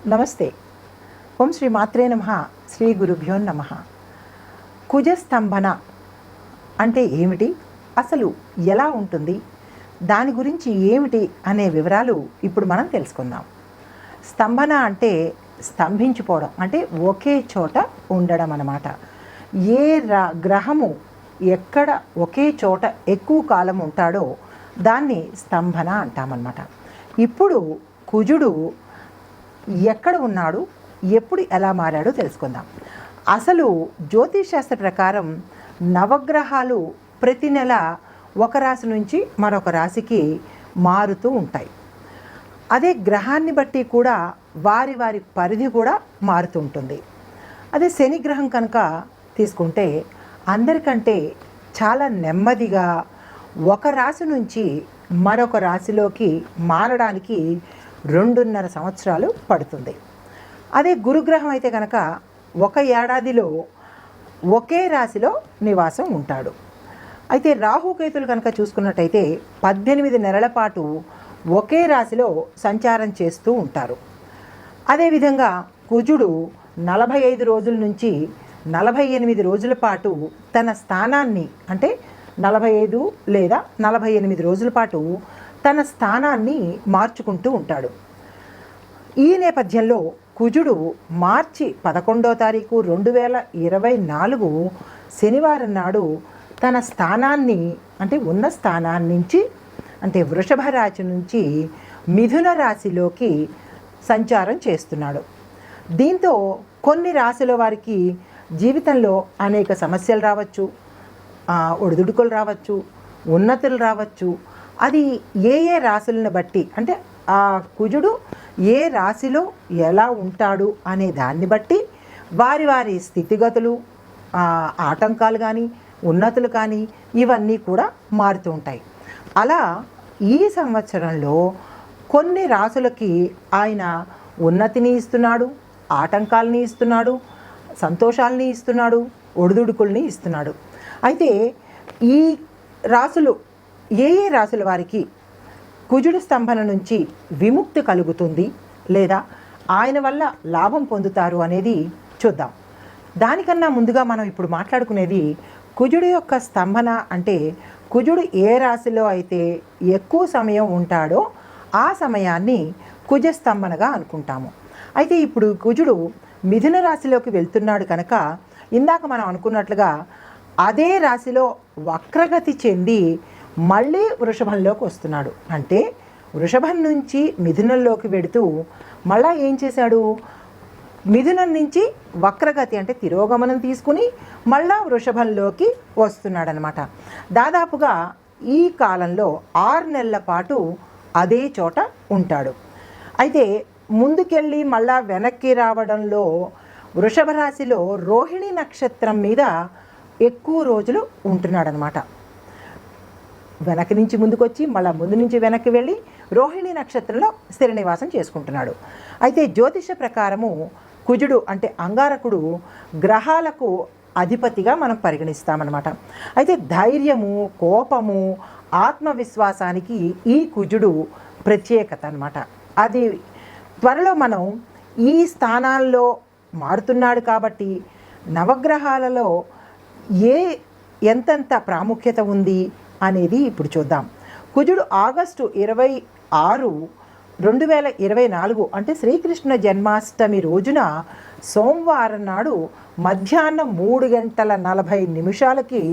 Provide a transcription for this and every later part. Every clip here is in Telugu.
నమస్తే. ఓం శ్రీ మాత్రే నమః. శ్రీ గురుభ్యో నమః. కుజస్తంభన అంటే ఏమిటి? అసలు ఎలా ఉంటుంది? దాని గురించి ఏమిటి అనే వివరాలు ఇప్పుడు మనం తెలుసుకుందాం. స్తంభన అంటే స్తంభించిపోవడం, అంటే ఒకే చోట ఉండడం అన్నమాట. ఏ గ్రహము ఎక్కడ ఒకే చోట ఎక్కువ కాలం ఉంటాడో దాన్ని స్తంభన అంటామన్నమాట. ఇప్పుడు కుజుడు ఎక్కడ ఉన్నాడు, ఎప్పుడు ఎలా మారాడో తెలుసుకుందాం. అసలు జ్యోతిషశాస్త్ర ప్రకారం నవగ్రహాలు ప్రతి నెల ఒక రాశి నుంచి మరొక రాశికి మారుతూ ఉంటాయి. అదే గ్రహాన్ని బట్టి కూడా వారి వారి పరిధి కూడా మారుతూ ఉంటుంది. అదే శని గ్రహం కనుక తీసుకుంటే అందరికంటే చాలా నెమ్మదిగా ఒక రాశి నుంచి మరొక రాశిలోకి మారడానికి 2.5 సంవత్సరాలు పడుతుంది. అదే గురుగ్రహం అయితే కనుక ఒక ఏడాదిలో ఒకే రాశిలో నివాసం ఉంటాడు. అయితే రాహుకేతులు కనుక చూసుకున్నట్టయితే 18 నెలల పాటు ఒకే రాశిలో సంచారం చేస్తూ ఉంటారు. అదేవిధంగా కుజుడు 45 రోజుల నుంచి 48 రోజుల పాటు తన స్థానాన్ని, అంటే 45 లేదా 48 రోజుల పాటు తన స్థానాన్ని మార్చుకుంటూ ఉంటాడు. ఈ నేపథ్యంలో కుజుడు మార్చి 11వ తారీఖు 2024 శనివారం నాడు తన స్థానాన్ని, అంటే ఉన్న స్థానాన్ని నుంచి, అంటే వృషభ రాశి నుంచి మిథున రాశిలోకి సంచారం చేస్తున్నాడు. దీంతో కొన్ని రాశుల వారికి జీవితంలో అనేక సమస్యలు రావచ్చు, ఒడిదుడుకులు రావచ్చు, ఉన్నతులు రావచ్చు. అది ఏ ఏ రాశులను బట్టి, అంటే ఆ కుజుడు ఏ రాశిలో ఎలా ఉంటాడు అనే దాన్ని బట్టి వారి వారి స్థితిగతులు, ఆటంకాలు కానీ ఉన్నతులు కానీ ఇవన్నీ కూడా మారుతూ ఉంటాయి. అలా ఈ సంవత్సరంలో కొన్ని రాశులకి ఆయన ఉన్నతిని ఇస్తున్నాడు, ఆటంకాలని ఇస్తున్నాడు, సంతోషాలని ఇస్తున్నాడు, ఒడిదుడుకుల్ని ఇస్తున్నాడు. అయితే ఈ రాశులు, ఏ ఏ రాశుల వారికి కుజుడు స్తంభన నుంచి విముక్తి కలుగుతుంది లేదా ఆయన వల్ల లాభం పొందుతారు అనేది చూద్దాం. దానికన్నా ముందుగా మనం ఇప్పుడు మాట్లాడుకునేది కుజుడు యొక్క స్తంభన. అంటే కుజుడు ఏ రాశిలో అయితే ఎక్కువ సమయం ఉంటాడో ఆ సమయాన్ని కుజస్తంభనగా అనుకుంటాము. అయితే ఇప్పుడు కుజుడు మిథున రాశిలోకి వెళ్తున్నాడు కనుక ఇందాక మనం అనుకున్నట్లుగా అదే రాశిలో వక్రగతి చెంది మళ్ళీ వృషభంలోకి వస్తున్నాడు. అంటే వృషభం నుంచి మిథునంలోకి వెడుతూ మళ్ళా ఏం చేశాడు, మిథునం నుంచి వక్రగతి అంటే తిరోగమనం తీసుకుని మళ్ళా వృషభంలోకి వస్తున్నాడు అనమాట. దాదాపుగా ఈ కాలంలో 6 నెలల పాటు అదే చోట ఉంటాడు. అయితే ముందుకెళ్ళి మళ్ళా వెనక్కి రావడంలో వృషభ రాశిలో రోహిణి నక్షత్రం మీద ఎక్కువ రోజులు ఉంటున్నాడు అనమాట. వెనక్కి నుంచి ముందుకు వచ్చి మళ్ళీ ముందు నుంచి వెనక్కి వెళ్ళి రోహిణి నక్షత్రంలో స్థిర నివాసం చేసుకుంటున్నాడు. అయితే జ్యోతిష ప్రకారము కుజుడు అంటే అంగారకుడు గ్రహాలకు అధిపతిగా మనం పరిగణిస్తామన్నమాట. అయితే ధైర్యము, కోపము, ఆత్మవిశ్వాసానికి ఈ కుజుడు ప్రత్యేకత అన్నమాట. అది త్వరలో మనం ఈ స్థానాల్లో మారుతున్నాడు కాబట్టి నవగ్రహాలలో ఎంతెంత ప్రాముఖ్యత ఉంది అనేది ఇప్పుడు చూద్దాం. కుజుడు ఆగస్టు 26, 2024 అంటే శ్రీకృష్ణ జన్మాష్టమి రోజున సోమవారం నాడు మధ్యాహ్నం 3:40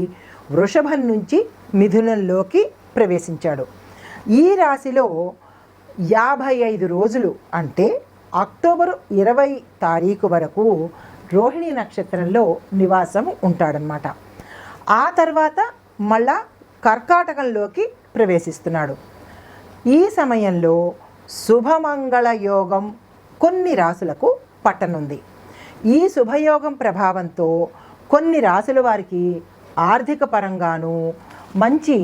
వృషభం నుంచి మిథునంలోకి ప్రవేశించాడు. ఈ రాశిలో 55 రోజులు, అంటే అక్టోబరు 20 తారీఖు వరకు రోహిణి నక్షత్రంలో నివాసం ఉంటాడనమాట. ఆ తర్వాత మళ్ళా కర్కాటకంలోకి ప్రవేశిస్తున్నాడు. ఈ సమయంలో శుభమంగళ యోగం కొన్ని రాశులకు పట్టనుంది. ఈ శుభయోగం ప్రభావంతో కొన్ని రాశుల వారికి ఆర్థిక పరంగాను మంచి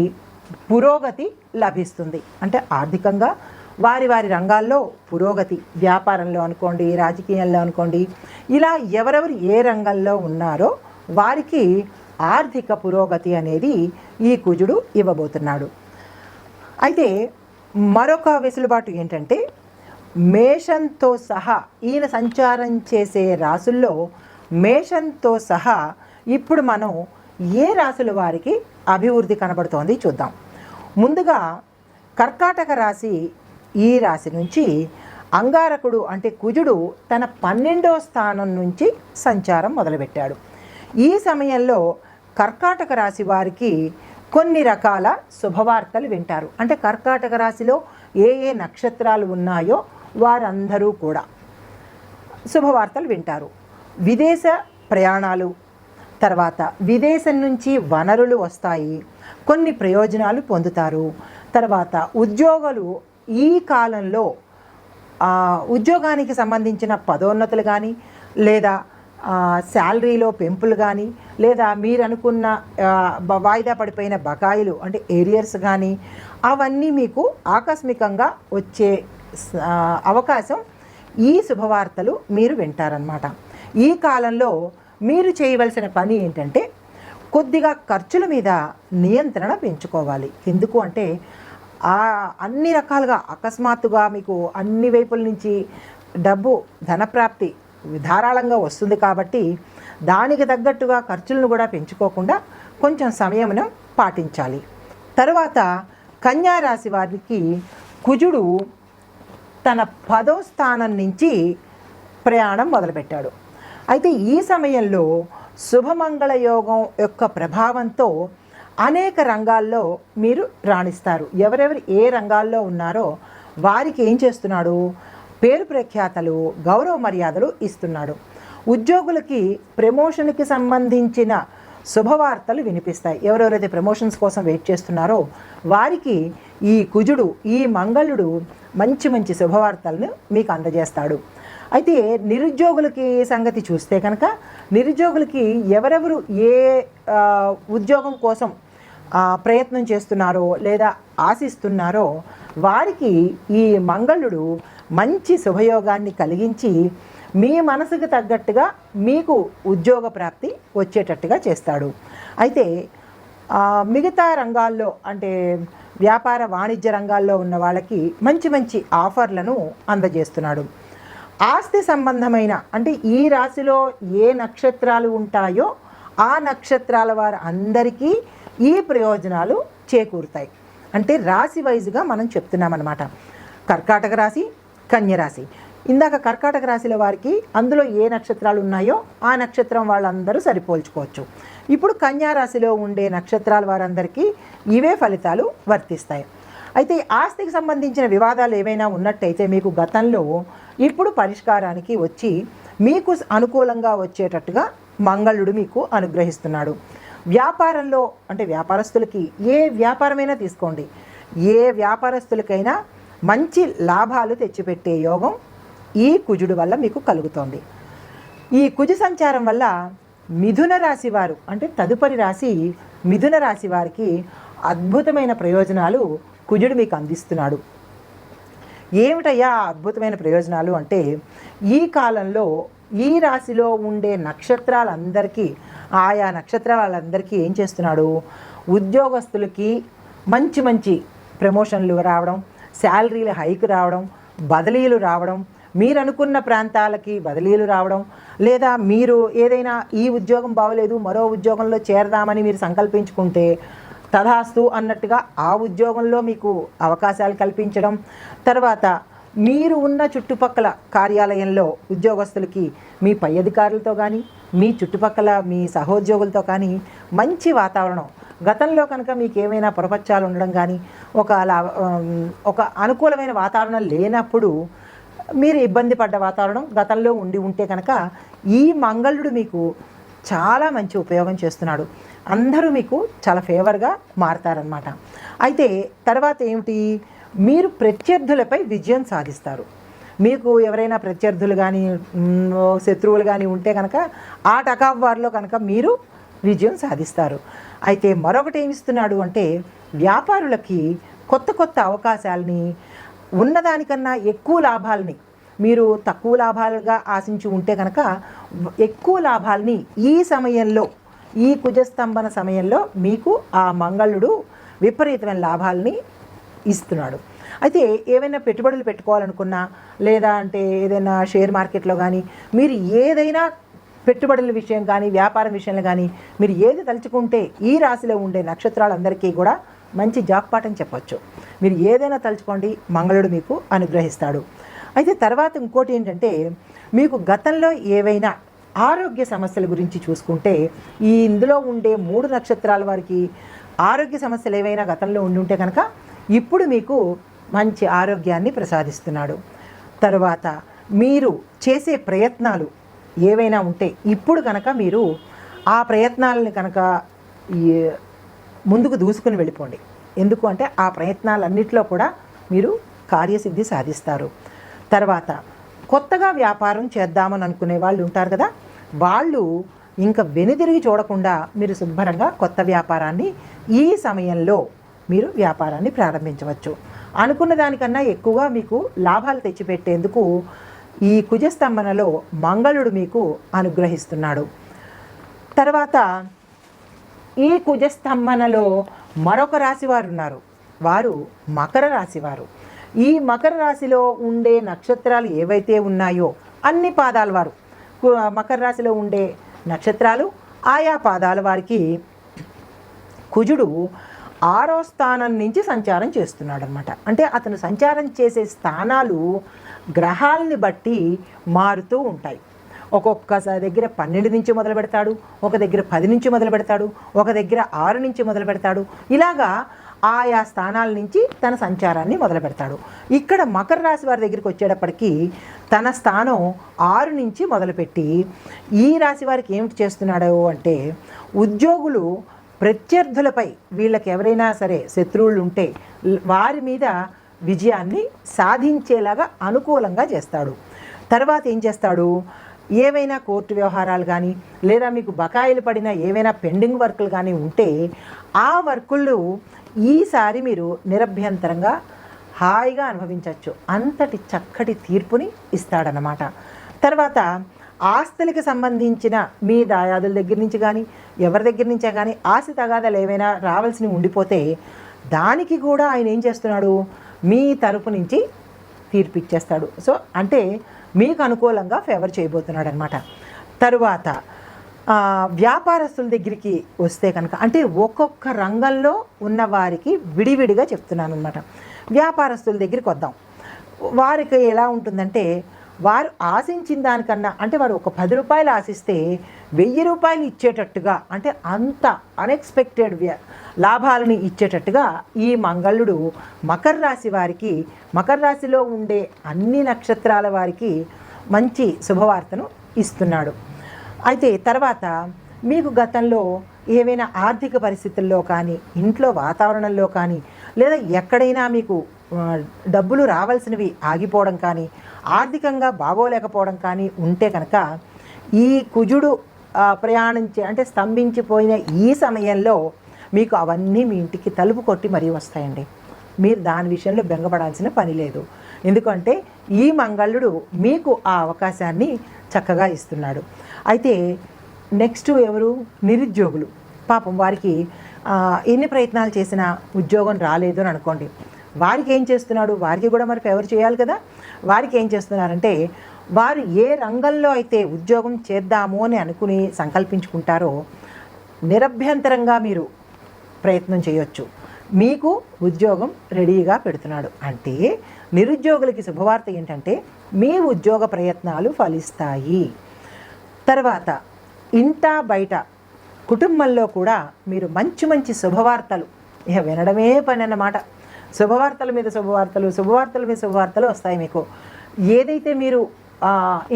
పురోగతి లభిస్తుంది. అంటే ఆర్థికంగా వారి వారి రంగాల్లో పురోగతి, వ్యాపారంలో అనుకోండి, రాజకీయంలో అనుకోండి, ఇలా ఎవరెవరు ఏ రంగంలో ఉన్నారో వారికి ఆర్థిక పురోగతి అనేది ఈ కుజుడు ఇవ్వబోతున్నాడు. అయితే మరొక వెసులుబాటు ఏంటంటే మేషంతో సహా ఈయన సంచారం చేసే రాసుల్లో మేషంతో సహా ఇప్పుడు మనం ఏ రాసుల వారికి అభివృద్ధి కనబడుతోంది చూద్దాం. ముందుగా కర్కాటక రాశి, ఈ రాశి నుంచి అంగారకుడు అంటే కుజుడు తన 12వ స్థానం నుంచి సంచారం మొదలుపెట్టాడు. ఈ సమయంలో కర్కాటక రాశి వారికి కొన్ని రకాల శుభవార్తలు వింటారు. అంటే కర్కాటక రాశిలో ఏ ఏ నక్షత్రాలు ఉన్నాయో వారందరూ కూడా శుభవార్తలు వింటారు. విదేశ ప్రయాణాలు, తర్వాత విదేశం నుంచి వనరులు వస్తాయి, కొన్ని ప్రయోజనాలు పొందుతారు. తర్వాత ఉద్యోగులు ఈ కాలంలో ఉద్యోగానికి సంబంధించిన పదోన్నతులు కానీ, లేదా శాలరీలో పెంపులు కానీ, లేదా మీరు అనుకున్న వాయిదా పడిపోయిన బకాయిలు అంటే ఏరియర్స్ కానీ, అవన్నీ మీకు ఆకస్మికంగా వచ్చే అవకాశం ఈ శుభవార్తలు మీరు వింటారన్నమాట. ఈ కాలంలో మీరు చేయవలసిన పని ఏంటంటే కొద్దిగా ఖర్చుల మీద నియంత్రణ పెంచుకోవాలి. ఎందుకు అంటే అన్ని రకాలుగా అకస్మాత్తుగా మీకు అన్ని వైపుల నుంచి డబ్బు ధనప్రాప్తి ధారాళంగా వస్తుంది కాబట్టి దానికి తగ్గట్టుగా ఖర్చులను కూడా పెంచుకోకుండా కొంచెం సంయమనం పాటించాలి. తర్వాత కన్యా రాశి వారికి కుజుడు తన 10వ స్థానం నుంచి ప్రయాణం మొదలుపెట్టాడు. అయితే ఈ సమయంలో శుభమంగళ యోగం యొక్క ప్రభావంతో అనేక రంగాల్లో మీరు రాణిస్తారు. ఎవరెవరు ఏ రంగాల్లో ఉన్నారో వారికి ఏం చేస్తున్నాడు, పేరు ప్రఖ్యాతలు, గౌరవ మర్యాదలు ఇస్తున్నాడు. ఉద్యోగులకి ప్రమోషన్కి సంబంధించిన శుభవార్తలు వినిపిస్తాయి. ఎవరెవరైతే ప్రమోషన్స్ కోసం వెయిట్ చేస్తున్నారో వారికి ఈ కుజుడు, ఈ మంగళుడు మంచి మంచి శుభవార్తలను మీకు అందజేస్తాడు. అయితే నిరుద్యోగులకి సంగతి చూస్తే కనుక నిరుద్యోగులకి ఎవరెవరు ఏ ఉద్యోగం కోసం ప్రయత్నం చేస్తున్నారో లేదా ఆశిస్తున్నారో వారికి ఈ మంగళుడు మంచి శుభయోగాన్ని కలిగించి మీ మనసుకు తగ్గట్టుగా మీకు ఉద్యోగ ప్రాప్తి వచ్చేటట్టుగా చేస్తాడు. అయితే మిగతా రంగాల్లో అంటే వ్యాపార వాణిజ్య రంగాల్లో ఉన్న వాళ్ళకి మంచి మంచి ఆఫర్లను అందజేస్తున్నాడు. ఆస్తి సంబంధమైన అంటే ఈ రాశిలో ఏ నక్షత్రాలు ఉంటాయో ఆ నక్షత్రాల వారు అందరికీ ఈ ప్రయోజనాలు చేకూరుతాయి. అంటే రాశి వైజ్గా మనం చెప్తున్నామన్నమాట. కర్కాటక రాశి, కన్య రాశి. ఇందాక కర్కాటక రాశిలో వారికి అందులో ఏ నక్షత్రాలు ఉన్నాయో ఆ నక్షత్రం వాళ్ళందరూ సరిపోల్చుకోవచ్చు. ఇప్పుడు కన్యా రాశిలో ఉండే నక్షత్రాల వారందరికీ ఇవే ఫలితాలు వర్తిస్తాయి. అయితే ఆస్తికి సంబంధించిన వివాదాలు ఏవైనా ఉన్నట్టయితే మీకు గతంలో ఇప్పుడు పరిష్కారానికి వచ్చి మీకు అనుకూలంగా వచ్చేటట్టుగా మంగళుడు మీకు అనుగ్రహిస్తున్నాడు. వ్యాపారంలో అంటే వ్యాపారస్తులకి ఏ వ్యాపారమైనా తీసుకోండి, ఏ వ్యాపారస్తులకైనా మంచి లాభాలు తెచ్చిపెట్టే యోగం ఈ కుజుడు వల్ల మీకు కలుగుతోంది. ఈ కుజ సంచారం వల్ల మిథున రాశి వారు అంటే తదుపరి రాశి మిథున రాశి వారికి అద్భుతమైన ప్రయోజనాలు కుజుడు మీకు అందిస్తున్నాడు. ఏమిటయ్యా అద్భుతమైన ప్రయోజనాలు అంటే ఈ కాలంలో ఈ రాశిలో ఉండే నక్షత్రాలందరికీ ఆయా నక్షత్రాలందరికీ ఏం చేస్తున్నాడు, ఉద్యోగస్తులకి మంచి మంచి ప్రమోషన్లు రావడం, శాలరీల హైక్ రావడం, బదిలీలు రావడం, మీరు అనుకున్న ప్రాంతాలకి బదిలీలు రావడం, లేదా మీరు ఏదైనా ఈ ఉద్యోగం బాగోలేదు మరో ఉద్యోగంలో చేరదామని మీరు సంకల్పించుకుంటే తథాస్తు అన్నట్టుగా ఆ ఉద్యోగంలో మీకు అవకాశాలు కల్పించడం, తర్వాత మీరు ఉన్న చుట్టుపక్కల కార్యాలయంలో ఉద్యోగస్తులకి మీ పై అధికారులతో కానీ మీ చుట్టుపక్కల మీ సహోద్యోగులతో కానీ మంచి వాతావరణం, గతంలో కనుక మీకు ఏమైనా పొరపచ్చాలు ఉండడం కానీ ఒక అనుకూలమైన వాతావరణం లేనప్పుడు మీరు ఇబ్బంది పడ్డ వాతావరణం గతంలో ఉంటే కనుక ఈ మంగళుడు మీకు చాలా మంచి ఉపయోగం చేస్తున్నాడు. అందరూ మీకు చాలా ఫేవర్గా మారతారనమాట. అయితే తర్వాత ఏమిటి, మీరు ప్రత్యర్థులపై విజయం సాధిస్తారు. మీకు ఎవరైనా ప్రత్యర్థులు కానీ శత్రువులు కానీ ఉంటే కనుక ఆ టకాఫ్ వార్లో కనుక మీరు విజయం సాధిస్తారు. అయితే మరొకటి ఏమిస్తున్నాడు అంటే వ్యాపారులకి కొత్త కొత్త అవకాశాలని, ఉన్నదానికన్నా ఎక్కువ లాభాలని, మీరు తక్కువ లాభాలుగా ఆశించి ఉంటే కనుక ఎక్కువ లాభాలని ఈ సమయంలో ఈ కుజస్తంభన సమయంలో మీకు ఆ మంగళుడు విపరీతమైన లాభాలని ఇస్తున్నాడు. అయితే ఏవైనా పెట్టుబడులు పెట్టుకోవాలనుకున్నా, లేదా అంటే ఏదైనా షేర్ మార్కెట్లో కానీ, మీరు ఏదైనా పెట్టుబడుల విషయం కానీ, వ్యాపారం విషయంలో కానీ మీరు ఏది తలుచుకుంటే ఈ రాశిలో ఉండే నక్షత్రాలందరికీ కూడా మంచి జాక్పాట్ అని చెప్పొచ్చు. మీరు ఏదైనా తలుచుకోండి, మంగళుడు మీకు అనుగ్రహిస్తాడు. అయితే తర్వాత ఇంకోటి ఏంటంటే, మీకు గతంలో ఏవైనా ఆరోగ్య సమస్యల గురించి చూసుకుంటే, ఇందులో ఉండే 3 నక్షత్రాల వారికి ఆరోగ్య సమస్యలు ఏవైనా గతంలో ఉండుంటే కనుక ఇప్పుడు మీకు మంచి ఆరోగ్యాన్ని ప్రసాదిస్తున్నాడు. తర్వాత మీరు చేసే ప్రయత్నాలు ఏవైనా ఉంటే ఇప్పుడు కనుక మీరు ఆ ప్రయత్నాలని కనుక ముందుకు దూసుకుని వెళ్ళిపోండి. ఎందుకు అంటే ఆ ప్రయత్నాలన్నింటిలో కూడా మీరు కార్యసిద్ధి సాధిస్తారు. తర్వాత కొత్తగా వ్యాపారం చేద్దామని అనుకునే వాళ్ళు ఉంటారు కదా, వాళ్ళు ఇంకా వెనుదిరిగి చూడకుండా మీరు శుభ్రంగా కొత్త వ్యాపారాన్ని ఈ సమయంలో మీరు వ్యాపారాన్ని ప్రారంభించవచ్చు. అనుకున్న దానికన్నా ఎక్కువగా మీకు లాభాలు తెచ్చిపెట్టేందుకు ఈ కుజస్తంభనలో మంగళుడు మీకు అనుగ్రహిస్తున్నాడు. తర్వాత ఈ కుజస్తంభనలో మరొక రాశి వారు ఉన్నారు, వారు మకర రాశి వారు. ఈ మకర రాశిలో ఉండే నక్షత్రాలు ఏవైతే ఉన్నాయో అన్ని పాదాల వారు, మకర రాశిలో ఉండే నక్షత్రాలు ఆయా పాదాల వారికి కుజుడు 6వ స్థానం నుంచి సంచారం చేస్తున్నాడు అనమాట. అంటే అతను సంచారం చేసే స్థానాలు గ్రహాలని బట్టి మారుతూ ఉంటాయి. ఒక్కొక్క దగ్గర 12 నుంచి మొదలు పెడతాడు, ఒక దగ్గర 10 నుంచి మొదలు పెడతాడు, ఒక దగ్గర 6 నుంచి మొదలు పెడతాడు. ఇలాగా ఆయా స్థానాల నుంచి తన సంచారాన్ని మొదలు పెడతాడు. ఇక్కడ మకర రాశి వారి దగ్గరికి వచ్చేటప్పటికి తన స్థానం 6 నుంచి మొదలుపెట్టి ఈ రాశి వారికి ఏమిటి చేస్తున్నాడు అంటే, ఉద్యోగులు ప్రత్యర్థులపై వీళ్ళకి ఎవరైనా సరే శత్రువులు ఉంటే వారి మీద విజయాన్ని సాధించేలాగా అనుకూలంగా చేస్తాడు. తర్వాత ఏం చేస్తాడు, ఏవైనా కోర్టు వ్యవహారాలు కానీ లేదా మీకు బకాయిలు పడిన ఏవైనా పెండింగ్ వర్కులు కానీ ఉంటే ఆ వర్కులు ఈసారి మీరు నిరభ్యంతరంగా హాయిగా అనుభవించవచ్చు. అంతటి చక్కటి తీర్పుని ఇస్తాడనమాట. తర్వాత ఆస్తులకు సంబంధించిన మీ దాయాదుల దగ్గర నుంచి కానీ ఎవరి దగ్గర నుంచే కానీ ఆస్తి తగాదాలు ఏవైనా రావాల్సినవి ఉండిపోతే దానికి కూడా ఆయన ఏం చేస్తున్నాడు, మీ తరపు నుంచి తీర్పు ఇచ్చేస్తాడు. సో అంటే మీకు అనుకూలంగా ఫేవర్ చేయబోతున్నాడు అనమాట. తరువాత వ్యాపారస్తుల దగ్గరికి వస్తే కనుక, అంటే ఒక్కొక్క రంగంలో ఉన్న వారికి విడివిడిగా చెప్తున్నాను అనమాట. వ్యాపారస్తుల దగ్గరికి వద్దాం. వారికి ఎలా ఉంటుందంటే, వారు ఆశించిన దానికన్నా, అంటే వారు ఒక 10 రూపాయలు ఆశిస్తే 1000 రూపాయలు ఇచ్చేటట్టుగా, అంటే అంత అన్ఎక్స్పెక్టెడ్ లాభాలని ఇచ్చేటట్టుగా ఈ మంగళుడు మకర రాశి వారికి, మకర రాశిలో ఉండే అన్ని నక్షత్రాల వారికి మంచి శుభవార్తను ఇస్తున్నాడు. అయితే తర్వాత మీకు గతంలో ఏవైనా ఆర్థిక పరిస్థితుల్లో కానీ, ఇంట్లో వాతావరణంలో కానీ, లేదా ఎక్కడైనా మీకు డబ్బులు రావాల్సినవి ఆగిపోవడం కానీ, ఆర్థికంగా బాగోలేకపోవడం కానీ ఉంటే కనుక ఈ కుజుడు ప్రయాణించే, అంటే స్తంభించిపోయిన ఈ సమయంలో మీకు అవన్నీ మీ ఇంటికి తలుపు కొట్టి మరీ వస్తాయండి. మీరు దాని విషయంలో బెంగపడాల్సిన పని లేదు. ఎందుకంటే ఈ మంగళుడు మీకు ఆ అవకాశాన్ని చక్కగా ఇస్తున్నాడు. అయితే నెక్స్ట్ ఎవరు, నిరుద్యోగులు. పాపం వారికి ఎన్ని ప్రయత్నాలు చేసినా ఉద్యోగం రాలేదు అని అనుకోండి. వారికి ఏం చేస్తున్నాడు, వారికి కూడా మరి ఫేవర్ చేయాలి కదా. వారికి ఏం చేస్తున్నారంటే, వారు ఏ రంగంలో అయితే ఉద్యోగం చేద్దాము అని అనుకుని సంకల్పించుకుంటారో నిరభ్యంతరంగా మీరు ప్రయత్నం చేయొచ్చు. మీకు ఉద్యోగం రెడీగా పెడుతున్నాడు. అంటే నిరుద్యోగులకి శుభవార్త ఏంటంటే, మీ ఉద్యోగ ప్రయత్నాలు ఫలిస్తాయి. తర్వాత ఇంట బయట కుటుంబంలో కూడా మీరు మంచి మంచి శుభవార్తలు ఇక వినడమే పని అన్నమాట. శుభవార్తల మీద శుభవార్తలు, శుభవార్తల మీద శుభవార్తలు వస్తాయి మీకు. ఏదైతే మీరు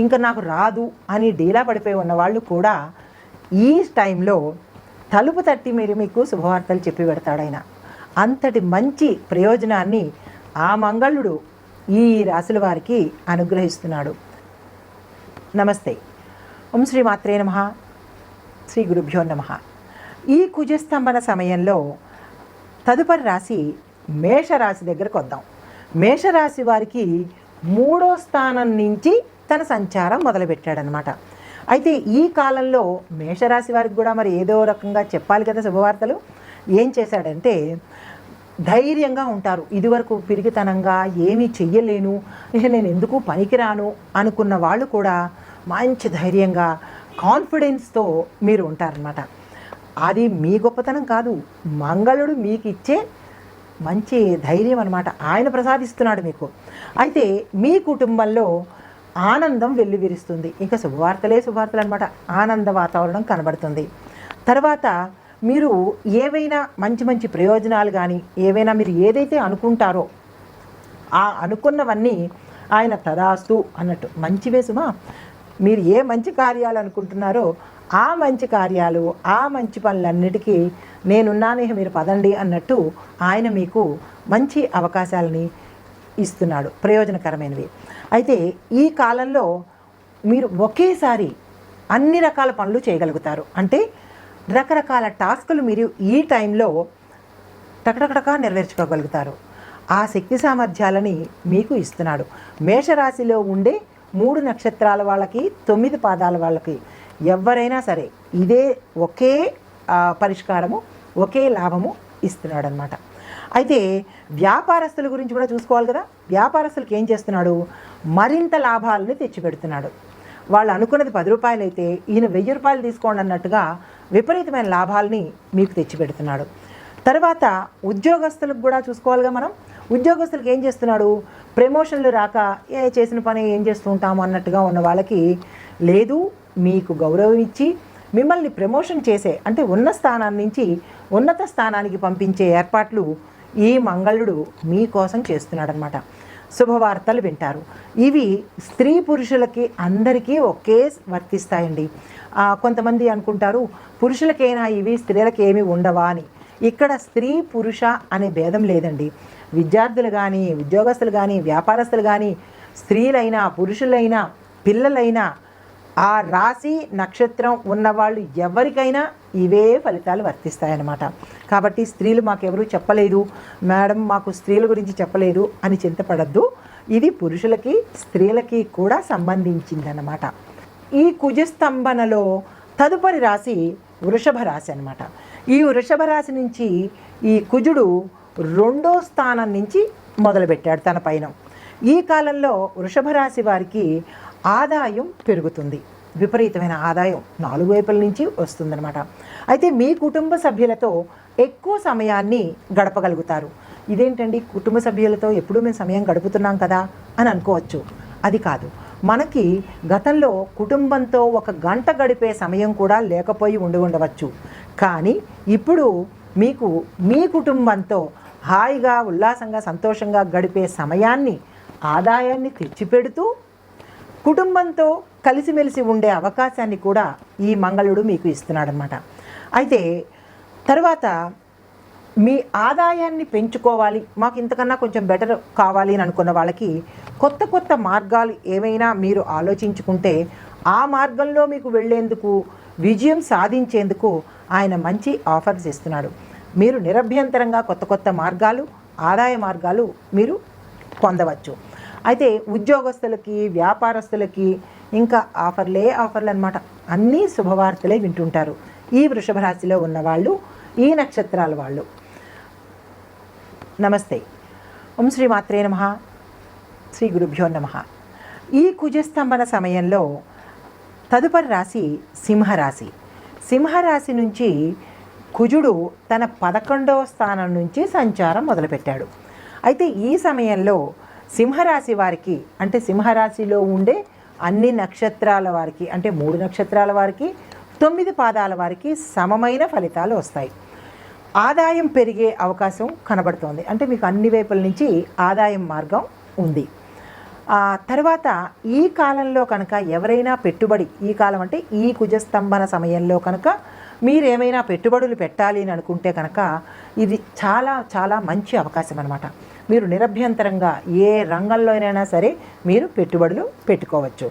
ఇంకా నాకు రాదు అని డీలా పడిపోయి ఉన్న వాళ్ళు కూడా ఈ టైంలో తలుపు తట్టి మీకు శుభవార్తలు చెప్పి పెడతాడు ఆయన. అంతటి మంచి ప్రయోజనాన్ని ఆ మంగళుడు ఈ రాశుల వారికి అనుగ్రహిస్తున్నాడు. నమస్తే. ఓం శ్రీ మాత్రే నమః. శ్రీ గురుభ్యో నమః. ఈ కుజస్తంభన సమయంలో తదుపరి రాశి మేషరాశి దగ్గరకు వద్దాం. మేషరాశి వారికి 3వ స్థానం నుంచి తన సంచారం మొదలుపెట్టాడనమాట. అయితే ఈ కాలంలో మేషరాశి వారికి కూడా మరి ఏదో రకంగా చెప్పాలి కదా శుభవార్తలు. ఏం చేశాడంటే, ధైర్యంగా ఉంటారు. ఇదివరకు పిరికితనంగా ఏమీ చెయ్యలేను, ఇక నేను ఎందుకు పనికిరాను అనుకున్న వాళ్ళు కూడా మంచి ధైర్యంగా కాన్ఫిడెన్స్తో మీరు ఉంటారనమాట. అది మీ గొప్పతనం కాదు, మంగళుడు మీకు ఇచ్చే మంచి ధైర్యం అనమాట. ఆయన ప్రసాదిస్తున్నాడు మీకు. అయితే మీ కుటుంబంలో ఆనందం వెల్లివిరుస్తుంది. ఇంకా శుభవార్తలే శుభవార్తలు అనమాట. ఆనంద వాతావరణం కనబడుతుంది. తర్వాత మీరు ఏవైనా మంచి మంచి ప్రయోజనాలు కానీ ఏవైనా మీరు ఏదైతే అనుకుంటారో ఆ అనుకున్నవన్నీ ఆయన తదాస్తు అన్నట్టు మంచివే సుమా. మీరు ఏ మంచి కార్యాలు అనుకుంటున్నారో ఆ మంచి కార్యాలు ఆ మంచి పనులన్నిటికీ నేనున్నానే మీరు పదండి అన్నట్టు ఆయన మీకు మంచి అవకాశాలని ఇస్తున్నాడు, ప్రయోజనకరమైనవి. అయితే ఈ కాలంలో మీరు ఒకేసారి అన్ని రకాల పనులు చేయగలుగుతారు. అంటే రకరకాల టాస్కులు మీరు ఈ టైంలో టకటకటకా నెరవేర్చుకోగలుగుతారు. ఆ శక్తి సామర్థ్యాలని మీకు ఇస్తున్నాడు. మేషరాశిలో ఉండే 3 నక్షత్రాల వాళ్ళకి 9 పాదాల వాళ్ళకి ఎవరైనా సరే ఇదే ఒకే పరిష్కారము ఒకే లాభము ఇస్తున్నాడు అనమాట. అయితే వ్యాపారస్తుల గురించి కూడా చూసుకోవాలి కదా. వ్యాపారస్తులకి ఏం చేస్తున్నాడు, మరింత లాభాలని తెచ్చిపెడుతున్నాడు. వాళ్ళు అనుకున్నది 10 రూపాయలు అయితే ఈయన 1000 రూపాయలు తీసుకోండి అన్నట్టుగా విపరీతమైన లాభాలని మీకు తెచ్చిపెడుతున్నాడు. తర్వాత ఉద్యోగస్తులకు కూడా చూసుకోవాలిగా మనం. ఉద్యోగస్తులకు ఏం చేస్తున్నాడు, ప్రమోషన్లు రాక చేసిన పని ఏం చేస్తూ ఉంటాము అన్నట్టుగా ఉన్న వాళ్ళకి లేదు, మీకు గౌరవం ఇచ్చి మిమ్మల్ని ప్రమోషన్ చేసే అంటే ఉన్న స్థానాన్ని నుంచి ఉన్నత స్థానానికి పంపించే ఏర్పాట్లు ఈ మంగళుడు మీకోసం చేస్తున్నాడనమాట. శుభవార్తలు వింటారు. ఇవి స్త్రీ పురుషులకి అందరికీ ఒకే వర్తిస్తాయండి. కొంతమంది అనుకుంటారు పురుషులకైనా ఇవి స్త్రీలకు ఏమి ఉండవా అని. ఇక్కడ స్త్రీ పురుష అనే భేదం లేదండి. విద్యార్థులు కానీ ఉద్యోగస్తులు కానీ వ్యాపారస్తులు కానీ స్త్రీలైనా పురుషులైనా పిల్లలైనా ఆ రాశి నక్షత్రం ఉన్నవాళ్ళు ఎవరికైనా ఇవే ఫలితాలు వర్తిస్తాయన్నమాట. కాబట్టి స్త్రీలు మాకెవరూ చెప్పలేదు మేడం, మాకు స్త్రీల గురించి చెప్పలేదు అని చింతపడద్దు. ఇది పురుషులకి స్త్రీలకి కూడా సంబంధించిందన్నమాట. ఈ కుజస్తంభనలో తదుపరి రాశి వృషభ రాశి అనమాట. ఈ వృషభ రాశి నుంచి ఈ కుజుడు 2వ స్థానం నుంచి మొదలుపెట్టాడు తన పయనం. ఈ కాలంలో వృషభ రాశి వారికి ఆదాయం పెరుగుతుంది. విపరీతమైన ఆదాయం 4 వైపుల నుంచి వస్తుందన్నమాట. అయితే మీ కుటుంబ సభ్యులతో ఎక్కువ సమయాన్ని గడపగలుగుతారు. ఇదేంటండి కుటుంబ సభ్యులతో ఎప్పుడూ మేము సమయం గడుపుతున్నాం కదా అని అనుకోవచ్చు. అది కాదు, మనకి గతంలో కుటుంబంతో 1 గంట గడిపే సమయం కూడా లేకపోయి ఉండవచ్చు. కానీ ఇప్పుడు మీకు మీ కుటుంబంతో హాయిగా ఉల్లాసంగా సంతోషంగా గడిపే సమయాన్ని ఆదాయాన్ని తెచ్చిపెడుతూ కుటుంబంతో కలిసిమెలిసి ఉండే అవకాశాన్ని కూడా ఈ మంగళుడు మీకు ఇస్తున్నాడనమాట. అయితే తర్వాత మీ ఆదాయాన్ని పెంచుకోవాలి, మాకు ఇంతకన్నా కొంచెం బెటర్ కావాలి అని అనుకున్న వాళ్ళకి కొత్త కొత్త మార్గాలు ఏమైనా మీరు ఆలోచించుకుంటే ఆ మార్గంలో మీకు వెళ్ళేందుకు విజయం సాధించేందుకు ఆయన మంచి ఆఫర్స్ ఇస్తున్నాడు. మీరు నిరభ్యంతరంగా కొత్త కొత్త మార్గాలు ఆదాయ మార్గాలు మీరు పొందవచ్చు. అయితే ఉద్యోగస్తులకి వ్యాపారస్తులకి ఇంకా ఆఫర్లు అనమాట. అన్నీ శుభవార్తలే వింటుంటారు ఈ వృషభ రాశిలో ఉన్నవాళ్ళు, ఈ నక్షత్రాల వాళ్ళు. నమస్తే. ఓం శ్రీ మాత్రే నమః. శ్రీ గురుభ్యో నమః. ఈ కుజస్తంభన సమయంలో తదుపరి రాశి సింహరాశి. సింహరాశి నుంచి కుజుడు తన 11వ స్థానం నుంచి సంచారం మొదలుపెట్టాడు. అయితే ఈ సమయంలో సింహరాశి వారికి అంటే సింహరాశిలో ఉండే అన్ని నక్షత్రాల వారికి అంటే 3 నక్షత్రాల వారికి 9 పాదాల వారికి సమమైన ఫలితాలు వస్తాయి. ఆదాయం పెరిగే అవకాశం కనబడుతోంది. అంటే మీకు అన్ని వైపుల నుంచి ఆదాయం మార్గం ఉంది. తర్వాత ఈ కాలంలో కనుక ఎవరైనా పెట్టుబడి, ఈ కాలం అంటే ఈ కుజస్తంభన సమయంలో కనుక మీరేమైనా పెట్టుబడులు పెట్టాలి అని అనుకుంటే కనుక ఇది చాలా చాలా మంచి అవకాశం అన్నమాట. మీరు నిరభ్యంతరంగా ఏ రంగంలోనైనా సరే మీరు పెట్టుబడులు పెట్టుకోవచ్చు.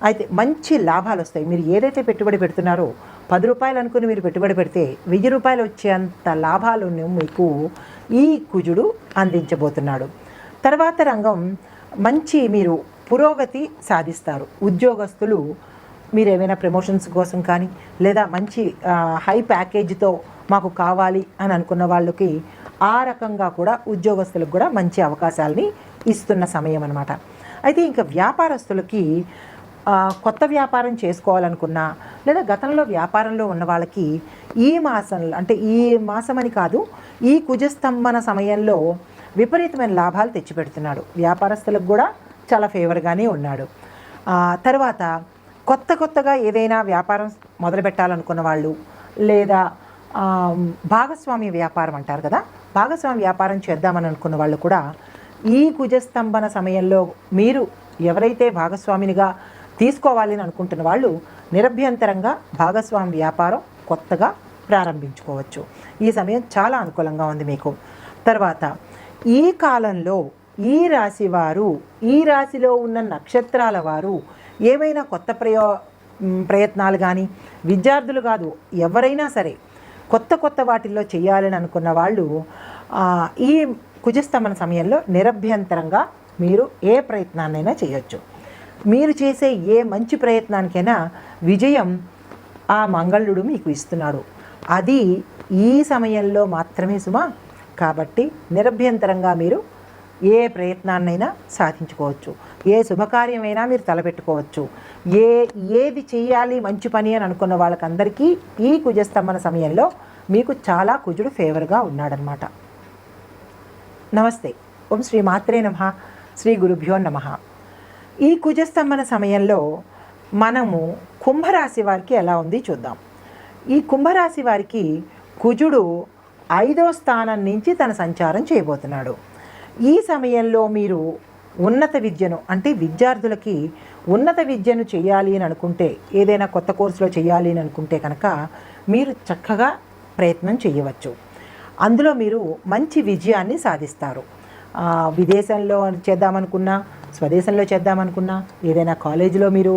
అయితే మంచి లాభాలు వస్తాయి. మీరు ఏదైతే పెట్టుబడి పెడుతున్నారో 10 రూపాయలు అనుకుని మీరు పెట్టుబడి పెడితే 1000 రూపాయలు వచ్చేంత లాభాలను మీకు ఈ కుజుడు అందించబోతున్నాడు. తర్వాత రంగం మంచి మీరు పురోగతి సాధిస్తారు. ఉద్యోగస్తులు మీరు ఏమైనా ప్రమోషన్స్ కోసం కానీ లేదా మంచి హై ప్యాకేజీతో మాకు కావాలి అని అనుకున్న వాళ్ళకి ఆ రకంగా కూడా ఉద్యోగస్తులకు కూడా మంచి అవకాశాలని ఇస్తున్న సమయం అన్నమాట. అయితే ఇంకా వ్యాపారస్తులకి కొత్త వ్యాపారం చేసుకోవాలనుకున్నా లేదా గతంలో వ్యాపారంలో ఉన్న వాళ్ళకి ఈ మాసంలో, అంటే ఈ మాసం అని కాదు, ఈ కుజస్తంభన సమయంలో విపరీతమైన లాభాలు తెచ్చిపెడుతున్నాడు. వ్యాపారస్తులకు కూడా చాలా ఫేవర్గానే ఉన్నాడు. తర్వాత కొత్తగా ఏదైనా వ్యాపారం మొదలు పెట్టాలనుకున్న వాళ్ళు లేదా భాగస్వామ్య వ్యాపారం అంటారు కదా, భాగస్వామ్య వ్యాపారం చేద్దామని అనుకున్న వాళ్ళు కూడా ఈ కుజస్తంభన సమయంలో మీరు ఎవరైతే భాగస్వామినిగా తీసుకోవాలని అనుకుంటున్న వాళ్ళు నిరభ్యంతరంగా భాగస్వామి వ్యాపారం కొత్తగా ప్రారంభించుకోవచ్చు. ఈ సమయం చాలా అనుకూలంగా ఉంది మీకు. తర్వాత ఈ కాలంలో ఈ రాశి వారు, ఈ రాశిలో ఉన్న నక్షత్రాల వారు ఏవైనా కొత్త ప్రయత్నాలు కానీ, విద్యార్థులు కాదు ఎవరైనా సరే కొత్త వాటిల్లో చేయాలని అనుకున్న వాళ్ళు ఈ కుజస్తంభన సమయంలో నిరభ్యంతరంగా మీరు ఏ ప్రయత్నాన్నైనా చేయొచ్చు. మీరు చేసే ఏ మంచి ప్రయత్నానికైనా విజయం ఆ మంగళుడు మీకు ఇస్తున్నాడు. అది ఈ సమయంలో మాత్రమే సుమా. కాబట్టి నిరభ్యంతరంగా మీరు ఏ ప్రయత్నాన్నైనా సాధించుకోవచ్చు. ఏ శుభకార్యమైనా మీరు తలపెట్టుకోవచ్చు. ఏది చేయాలి మంచి పని అని అనుకున్న వాళ్ళకందరికీ ఈ కుజస్తంభన సమయంలో మీకు చాలా కుజుడు ఫేవర్గా ఉన్నాడనమాట. నమస్తే. ఓం శ్రీ మాత్రే నమః. శ్రీ గురుభ్యో నమః. ఈ కుజస్తంభన సమయంలో మనము కుంభరాశి వారికి ఎలా ఉంది చూద్దాం. ఈ కుంభరాశి వారికి కుజుడు 5వ స్థానం నుంచి తన సంచారం చేయబోతున్నాడు. ఈ సమయంలో మీరు ఉన్నత విద్యను, అంటే విద్యార్థులకి ఉన్నత విద్యను చేయాలి అని అనుకుంటే, ఏదైనా కొత్త కోర్సులో చేయాలి అని అనుకుంటే కనుక మీరు చక్కగా ప్రయత్నం చేయవచ్చు. అందులో మీరు మంచి విజయాన్ని సాధిస్తారు. విదేశంలో చేద్దామనుకున్నా, స్వదేశంలో చేద్దామనుకున్నా, ఏదైనా కాలేజీలో మీరు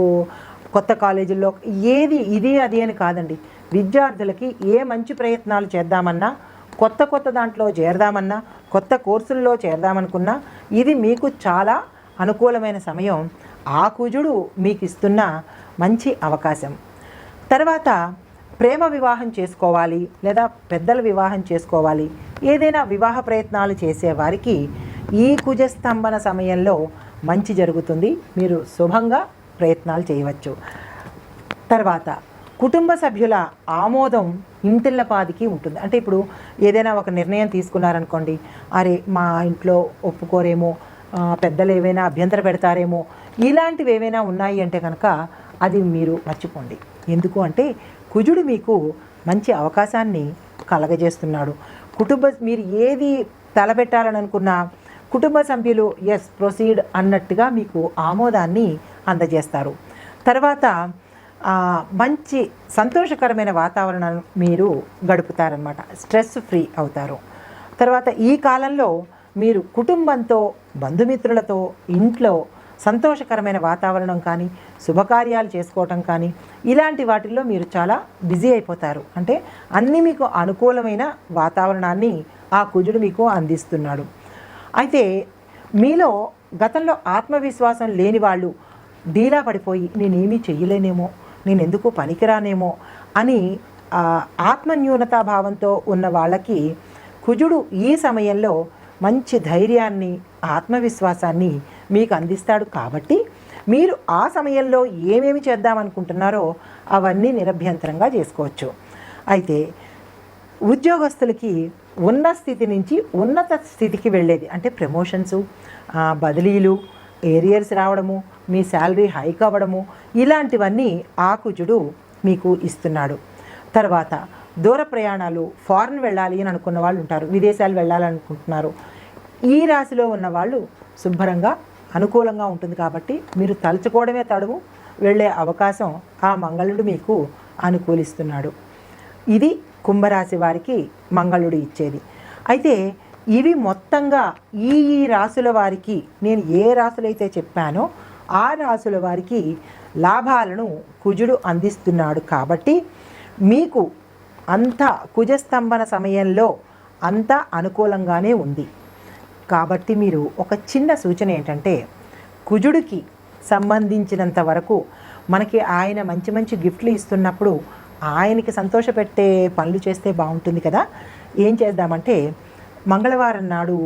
కొత్త కాలేజీల్లో ఇది అది అని కాదండి. విద్యార్థులకి ఏ మంచి ప్రయత్నాలు చేద్దామన్నా, కొత్త దాంట్లో చేరదామన్నా, కొత్త కోర్సుల్లో చేరదామనుకున్నా ఇది మీకు చాలా అనుకూలమైన సమయం. ఆ కుజుడు మీకు ఇస్తున్న మంచి అవకాశం. తర్వాత ప్రేమ వివాహం చేసుకోవాలి లేదా పెద్దల వివాహం చేసుకోవాలి, ఏదైనా వివాహ ప్రయత్నాలు చేసేవారికి ఈ కుజస్తంభన సమయంలో మంచి జరుగుతుంది. మీరు శుభంగా ప్రయత్నాలు చేయవచ్చు. తర్వాత కుటుంబ సభ్యుల ఆమోదం ఇంటిల్లపాదికి ఉంటుంది. అంటే ఇప్పుడు ఏదైనా ఒక నిర్ణయం తీసుకున్నారనుకోండి, అరే మా ఇంట్లో ఒప్పుకోరేమో, పెద్దలు ఏవైనా అభ్యంతర పెడతారేమో, ఇలాంటివి ఏవైనా ఉన్నాయి అంటే కనుక అది మీరు మర్చిపోండి. ఎందుకు అంటే కుజుడు మీకు మంచి అవకాశాన్ని కలగజేస్తున్నాడు. మీరు ఏది తలపెట్టాలని అనుకున్నా కుటుంబ సభ్యులు ఎస్ ప్రొసీడ్ అన్నట్టుగా మీకు ఆమోదాన్ని అందజేస్తారు. తర్వాత మంచి సంతోషకరమైన వాతావరణాన్ని మీరు గడుపుతారనమాట. స్ట్రెస్ ఫ్రీ అవుతారు. తర్వాత ఈ కాలంలో మీరు కుటుంబంతో, బంధుమిత్రులతో ఇంట్లో సంతోషకరమైన వాతావరణం కానీ, శుభకార్యాలు చేసుకోవటం కానీ, ఇలాంటి వాటిల్లో మీరు చాలా బిజీ అయిపోతారు. అంటే అన్నీ మీకు అనుకూలమైన వాతావరణాన్ని ఆ కుజుడు మీకు అందిస్తున్నాడు. అయితే మీలో గతంలో ఆత్మవిశ్వాసం లేని వాళ్ళు డీలా పడిపోయి నేనేమీ చెయ్యలేనేమో, నేను ఎందుకు పనికిరానేమో అని ఆత్మన్యూనతా భావంతో ఉన్న వాళ్ళకి కుజుడు ఈ సమయంలో మంచి ధైర్యాన్ని, ఆత్మవిశ్వాసాన్ని మీకు అందిస్తాడు. కాబట్టి మీరు ఆ సమయంలో ఏమేమి చేద్దామనుకుంటున్నారో అవన్నీ నిరభ్యంతరంగా చేసుకోవచ్చు. అయితే ఉద్యోగస్తులకి ఉన్న స్థితి నుంచి ఉన్నత స్థితికి వెళ్ళేది, అంటే ప్రమోషన్సు, బదిలీలు, ఏరియర్స్ రావడము, మీ శాలరీ హైక్ అవ్వడము, ఇలాంటివన్నీ ఆ కుజుడు మీకు ఇస్తున్నాడు. తర్వాత దూర ప్రయాణాలు, ఫారెన్ వెళ్ళాలి అని అనుకున్న వాళ్ళు ఉంటారు, విదేశాలు వెళ్ళాలనుకుంటున్నారు. ఈ రాశిలో ఉన్న వాళ్ళు శుభ్రంగా అనుకూలంగా ఉంటుంది. కాబట్టి మీరు తలుచుకోవడమే తడువు, వెళ్ళే అవకాశం ఆ మంగళుడు మీకు అనుకూలిస్తున్నాడు. ఇది కుంభరాశి వారికి మంగళుడు ఇచ్చేది. అయితే ఇవి మొత్తంగా ఈ రాశుల వారికి, నేను ఏ రాశులైతే చెప్పానో ఆ రాశుల వారికి లాభాలను కుజుడు అందిస్తున్నాడు. కాబట్టి మీకు అంతా కుజస్తంభన సమయంలో అంతా అనుకూలంగానే ఉంది. కాబట్టి మీరు ఒక చిన్న సూచన ఏంటంటే, కుజుడికి సంబంధించినంత వరకు మనకి ఆయన మంచి మంచి గిఫ్ట్లు ఇస్తున్నప్పుడు ఆయనకి సంతోషపెట్టే పనులు చేస్తే బాగుంటుంది కదా. ఏం చేద్దామంటే మంగళవారం నాడు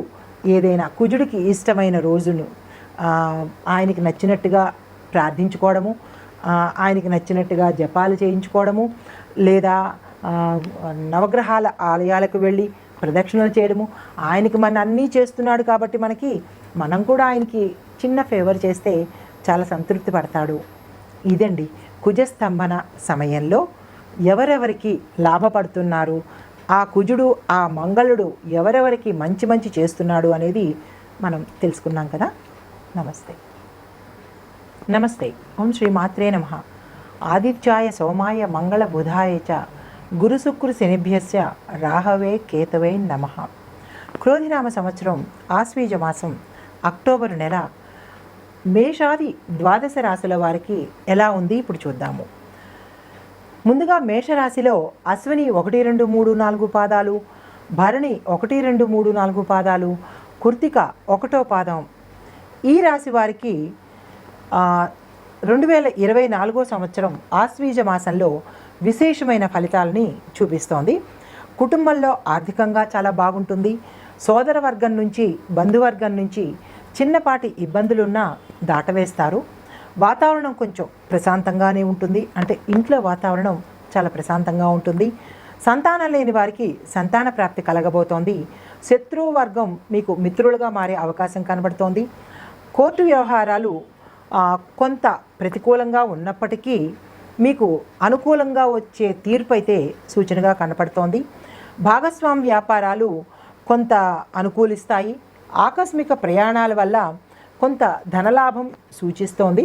ఏదైనా కుజుడికి ఇష్టమైన రోజును ఆయనకి నచ్చినట్టుగా ప్రార్థించుకోవడము, ఆయనకి నచ్చినట్టుగా జపాలు చేయించుకోవడము, లేదా నవగ్రహాల ఆలయాలకు వెళ్ళి ప్రదక్షిణలు చేయడము. ఆయనకి మన అన్నీ చేస్తున్నాడు కాబట్టి మనం కూడా ఆయనకి చిన్న ఫేవర్ చేస్తే చాలా సంతృప్తి పడతాడు. ఇదండి కుజస్తంభన సమయంలో ఎవరెవరికి లాభపడుతున్నారు, ఆ కుజుడు ఆ మంగళుడు ఎవరెవరికి మంచి చేస్తున్నాడు అనేది మనం తెలుసుకున్నాం కదా. నమస్తే నమస్తే. ఓం శ్రీ మాత్రే నమః. ఆదిత్యాయ సోమాయ మంగళ బుధాయ చ గురు శుక్ర శనిభ్యస్య రాహవే కేతవే నమః. క్రోధినామ సంవత్సరం ఆశ్వీజ మాసం అక్టోబరు నెల మేషాది ద్వాదశ రాశుల వారికి ఎలా ఉంది ఇప్పుడు చూద్దాము. ముందుగా మేషరాశిలో అశ్విని 1, 2, 3, 4 పాదాలు, భరణి 1, 2, 3, 4 పాదాలు, కృత్తిక 1వ పాదం. ఈ రాశి వారికి 2024 సంవత్సరం ఆశ్వీజ మాసంలో విశేషమైన ఫలితాలని చూపిస్తోంది. కుటుంబంలో ఆర్థికంగా చాలా బాగుంటుంది. సోదర వర్గం నుంచి బంధువర్గం నుంచి చిన్నపాటి ఇబ్బందులున్నా దాటవేస్తారు. వాతావరణం కొంచెం ప్రశాంతంగానే ఉంటుంది, అంటే ఇంట్లో వాతావరణం చాలా ప్రశాంతంగా ఉంటుంది. సంతానం లేని వారికి సంతాన ప్రాప్తి కలగబోతోంది. శత్రువు వర్గం మీకు మిత్రులుగా మారే అవకాశం కనబడుతోంది. కోర్టు వ్యవహారాలు కొంత ప్రతికూలంగా ఉన్నప్పటికీ మీకు అనుకూలంగా వచ్చే తీర్పు అయితే సూచనగా కనపడుతోంది. భాగస్వామ్య వ్యాపారాలు కొంత అనుకూలిస్తాయి. ఆకస్మిక ప్రయాణాల వల్ల కొంత ధనలాభం సూచిస్తోంది.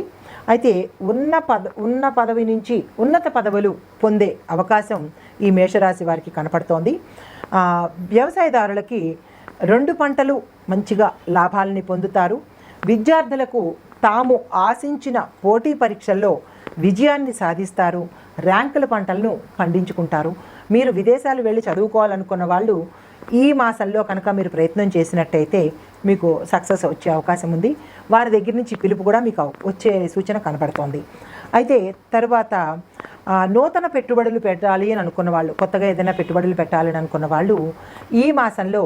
అయితే ఉన్న పదవి నుంచి ఉన్నత పదవులు పొందే అవకాశం ఈ మేషరాశి వారికి కనపడుతోంది. వ్యవసాయదారులకి 2 పంటలు మంచిగా లాభాలని పొందుతారు. విద్యార్థులకు తాము ఆశించిన పోటీ పరీక్షల్లో విజయాన్ని సాధిస్తారు. ర్యాంకుల పంటలను పండించుకుంటారు. మీరు విదేశాలు వెళ్ళి చదువుకోవాలనుకున్న వాళ్ళు ఈ మాసంలో కనుక మీరు ప్రయత్నం చేసినట్టయితే మీకు సక్సెస్ వచ్చే అవకాశం ఉంది. వారి దగ్గర నుంచి పిలుపు కూడా మీకు వచ్చే సూచన కనపడుతోంది. అయితే తర్వాత నూతన పెట్టుబడులు పెట్టాలి అని అనుకున్న వాళ్ళు, కొత్తగా ఏదైనా పెట్టుబడులు పెట్టాలని అనుకున్న వాళ్ళు ఈ మాసంలో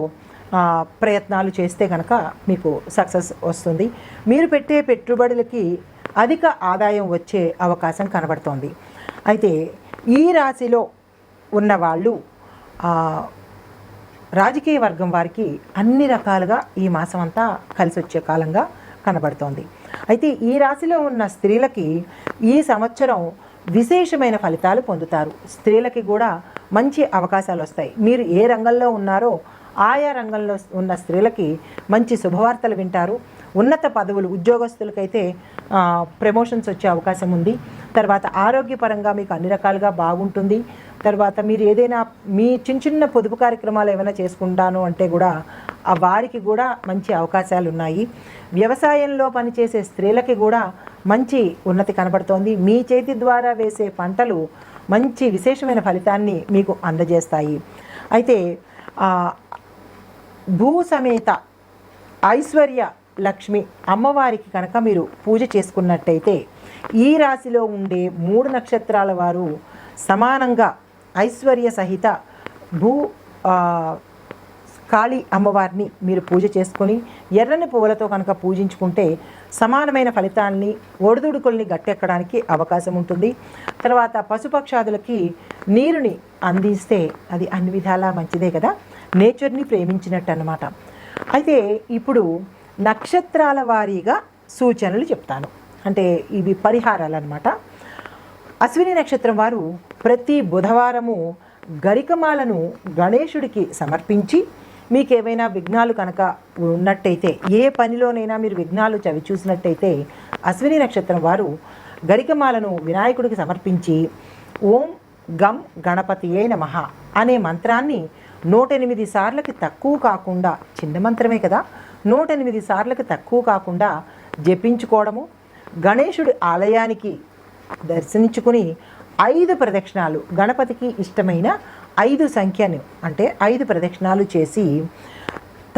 ప్రయత్నాలు చేస్తే కనుక మీకు సక్సెస్ వస్తుంది. మీరు పెట్టే పెట్టుబడులకి అధిక ఆదాయం వచ్చే అవకాశం కనబడుతోంది. అయితే ఈ రాశిలో ఉన్నవాళ్ళు రాజకీయ వర్గం వారికి అన్ని రకాలుగా ఈ మాసం అంతా కలిసి వచ్చే కాలంగా కనబడుతోంది. అయితే ఈ రాశిలో ఉన్న స్త్రీలకి ఈ సంవత్సరం విశేషమైన ఫలితాలు పొందుతారు. స్త్రీలకి కూడా మంచి అవకాశాలు వస్తాయి. మీరు ఏ రంగంలో ఉన్నారో ఆయా రంగంలో ఉన్న స్త్రీలకి మంచి శుభవార్తలు వింటారు. ఉన్నత పదవులు ఉద్యోగస్తులకైతే ప్రమోషన్స్ వచ్చే అవకాశం ఉంది. తర్వాత ఆరోగ్యపరంగా మీకు అన్ని రకాలుగా బాగుంటుంది. తర్వాత మీరు ఏదైనా మీ చిన్న పొదుపు కార్యక్రమాలు ఏమైనా చేసుకుంటాను అంటే కూడా వారికి కూడా మంచి అవకాశాలు ఉన్నాయి. వ్యవసాయంలో పనిచేసే స్త్రీలకి కూడా మంచి ఉన్నతి కనబడుతోంది. మీ చేతి ద్వారా వేసే పంటలు మంచి విశేషమైన ఫలితాన్ని మీకు అందజేస్తాయి. అయితే భూ సమేత ఐశ్వర్య లక్ష్మి అమ్మవారికి కనుక మీరు పూజ చేసుకున్నట్టయితే ఈ రాశిలో ఉండే 3 నక్షత్రాల వారు సమానంగా ఐశ్వర్య సహిత కాళీ అమ్మవారిని మీరు పూజ చేసుకొని ఎర్రని పువ్వులతో కనుక పూజించుకుంటే సమానమైన ఫలితాన్ని ఒడిదుడుకుల్ని గట్టెక్కడానికి అవకాశం ఉంటుంది. తర్వాత పశుపక్షాదులకి నీరుని అందిస్తే అది అన్ని విధాలా మంచిదే కదా, నేచర్ని ప్రేమించినట్టు అన్నమాట. అయితే ఇప్పుడు నక్షత్రాల వారీగా సూచనలు చెప్తాను, అంటే ఇవి పరిహారాలు అన్నమాట. అశ్విని నక్షత్రం వారు ప్రతి బుధవారము గరికమాలను గణేశుడికి సమర్పించి మీకేమైనా విఘ్నాలు కనుక ఉన్నట్టయితే, ఏ పనిలోనైనా మీరు విఘ్నాలు చవి చూసినట్టయితే అశ్విని నక్షత్రం వారు గరికమాలను వినాయకుడికి సమర్పించి ఓం గం గణపతియే నమః అనే మంత్రాన్ని 108 సార్లకి తక్కువ కాకుండా, చిన్న మంత్రమే కదా, 108 సార్లకి తక్కువ కాకుండా జపించుకోవడము. గణేశుడి ఆలయానికి దర్శించుకుని 5 ప్రదక్షిణాలు, గణపతికి ఇష్టమైన 5 సంఖ్యను అంటే 5 ప్రదక్షిణాలు చేసి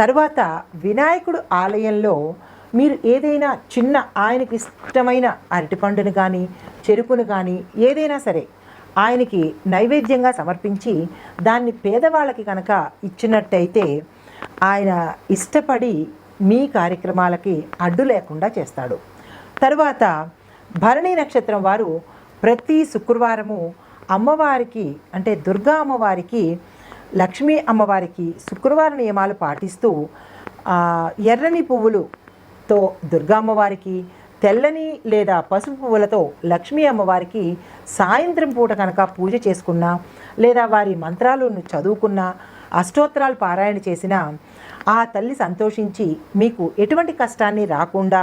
తర్వాత వినాయకుడు ఆలయంలో మీరు ఏదైనా చిన్న ఆయనకి ఇష్టమైన అరటిపండును కానీ చెరుకును కానీ ఏదైనా సరే ఆయనకి నైవేద్యంగా సమర్పించి దాన్ని పేదవాళ్ళకి కనుక ఇచ్చినట్టయితే ఆయన ఇష్టపడి మీ కార్యక్రమాలకి అడ్డు లేకుండా చేస్తాడు. తరువాత భరణి నక్షత్రం వారు ప్రతి శుక్రవారము అమ్మవారికి అంటే దుర్గా అమ్మవారికి, లక్ష్మీ అమ్మవారికి శుక్రవార నియమాలు పాటిస్తూ ఎర్రని పువ్వులతో దుర్గా అమ్మవారికి, తెల్లని లేదా పసుపు పువ్వులతో లక్ష్మీ అమ్మవారికి సాయంత్రం పూట కనుక పూజ చేసుకున్నా లేదా వారి మంత్రాలను చదువుకున్నా, అష్టోత్తరాలు పారాయణ చేసినా ఆ తల్లి సంతోషించి మీకు ఎటువంటి కష్టాన్ని రాకుండా